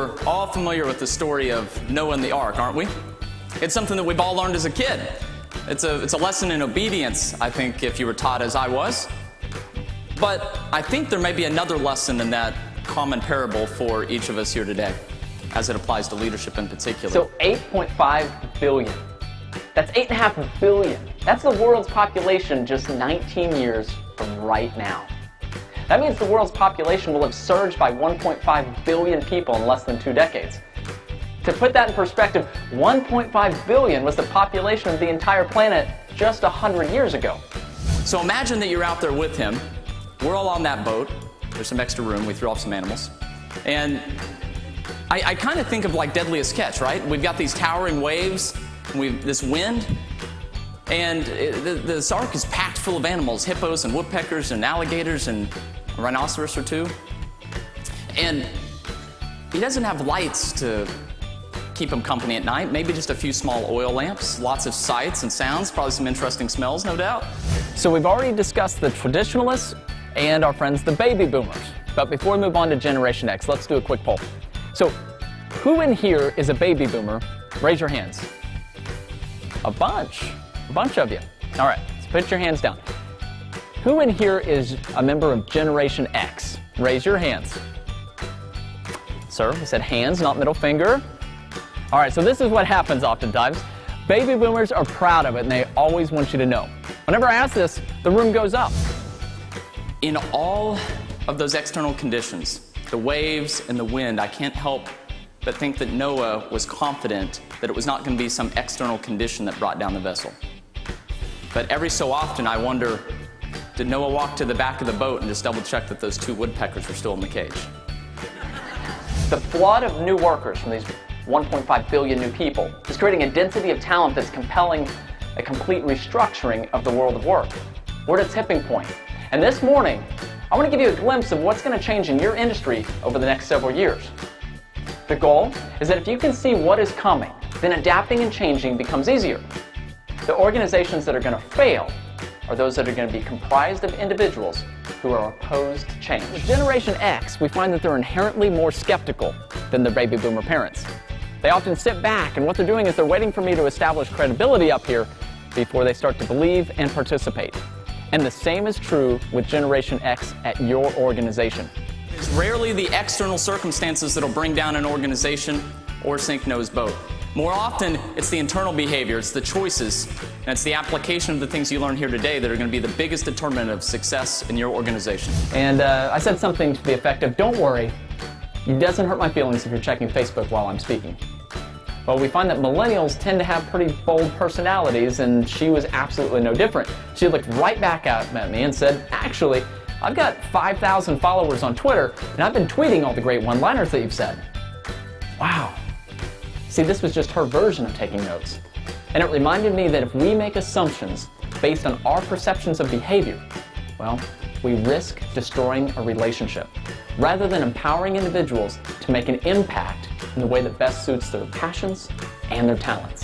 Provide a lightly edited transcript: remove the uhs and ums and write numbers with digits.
we're all familiar with the story of Noah and the ark, aren't we? It's something that we've all learned as a kid. It's a lesson in obedience, I think, if you were taught as I was. But I think there may be another lesson in that common parable for each of us here today, as it applies to leadership in particular. So 8.5 billion. That's 8.5 billion. That's the world's population just 19 years from right now. That means the world's population will have surged by 1.5 billion people in less than 2 decades. To put that in perspective, 1.5 billion was the population of the entire planet just 100 years ago. So imagine that you're out there with him. We're all on that boat. There's some extra room. We threw off some animals. And I kind of think of like Deadliest Catch, right? We've got these towering waves, this wind, and this ark is packed full of animals, hippos and woodpeckers and alligators and a rhinoceros or two. And he doesn't have lights to keep him company at night, maybe just a few small oil lamps, lots of sights and sounds, probably some interesting smells, no doubt. So we've already discussed the traditionalists and our friends, the baby boomers. But before we move on to Generation X, let's do a quick poll. So who in here is a baby boomer? Raise your hands. A bunch of you. All right, so put your hands down. Who in here is a member of Generation X? Raise your hands. Sir, we said hands, not middle finger. All right, so this is what happens oftentimes. Baby boomers are proud of it, and they always want you to know. Whenever I ask this, the room goes up. In all of those external conditions, the waves and the wind, I can't help but think that Noah was confident that it was not going to be some external condition that brought down the vessel. But every so often I wonder, did Noah walk to the back of the boat and just double check that those 2 woodpeckers were still in the cage? The flood of new workers from these 1.5 billion new people is creating a density of talent that's compelling a complete restructuring of the world of work. We're at a tipping point. And this morning, I want to give you a glimpse of what's going to change in your industry over the next several years. The goal is that if you can see what is coming, then adapting and changing becomes easier. The organizations that are going to fail are those that are going to be comprised of individuals who are opposed to change. With Generation X, we find that they're inherently more skeptical than their baby boomer parents. They often sit back, and what they're doing is they're waiting for me to establish credibility up here before they start to believe and participate. And the same is true with Generation X at your organization. It's rarely the external circumstances that'll bring down an organization or sink Noah's boat. More often, it's the internal behavior, it's the choices, and it's the application of the things you learn here today that are going to be the biggest determinant of success in your organization. And I said something to the effect of, don't worry, it doesn't hurt my feelings if you're checking Facebook while I'm speaking. Well, we find that millennials tend to have pretty bold personalities, and she was absolutely no different. She looked right back at me and said, actually, I've got 5,000 followers on Twitter, and I've been tweeting all the great one-liners that you've said. Wow. See, this was just her version of taking notes. And it reminded me that if we make assumptions based on our perceptions of behavior, well, we risk destroying a relationship, rather than empowering individuals to make an impact in the way that best suits their passions and their talents.